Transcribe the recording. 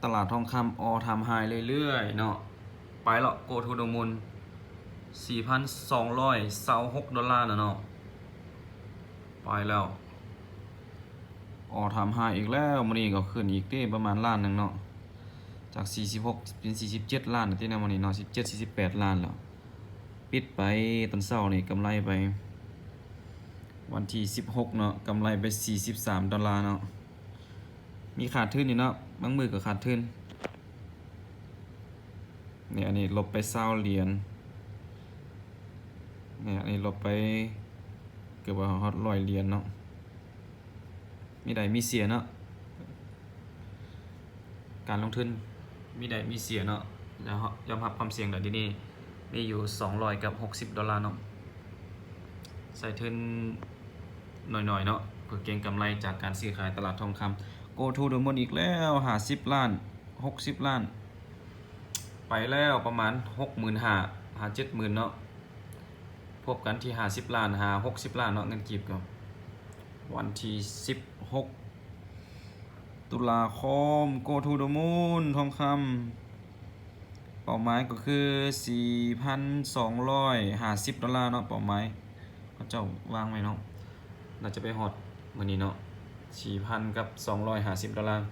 ตลาดทองคำทำไฮเรื่อยๆเนาะไปแล้ว go to the moon 4,226 ดอลลาร์เนาะไปแล้วทำไฮอีกแล้วมันนี้ก็ขึ้นอีกที่ประมาณล้านหนึ่งเนาะจาก46เป็น47ล้านที่นั่นมันนี้เนาะ47-48ล้านแล้วปิดไปตอนเช้านี่กำไรไปวันที่16เนาะกำไรไป43 ดอลลาร์เนาะมีขาดทุนอยู่เนาะบางมือก็ขาดทุนเนี่ยอันนี้ลบไป20เหรียญเนี่ยอันนี้ลบไปเกือบว่าฮอต100เหรียญเนาะมีได้มีเสียเนาะการลงทุนมีได้มีเสียเนาะแล้วยอมรับความเสี่ยงแต่ที่นี่มีอยู่260 ดอลลาร์เนาะใส่ทุนหน่อยๆเนาะเพื่อเก็งกำไรจากการซื้อขายตลาดทองคำ go to the moon อีกแล้ว50 ล้าน60 ล้านไปแล้วประมาณ 65,000 70,000 เนาะพบกันที่50 ล้าน60 ล้านเนาะเงินกีบก็วันที่16 ตุลาคม go to the moon ทองคำเป้าหมายก็คือ 4,250 ดอลลาร์เนาะเป้าหมายเขาเจ้าวางไว้เนาะเราจะไปฮอดมื้อนี้เนาะ 4,250 ดอลลาร์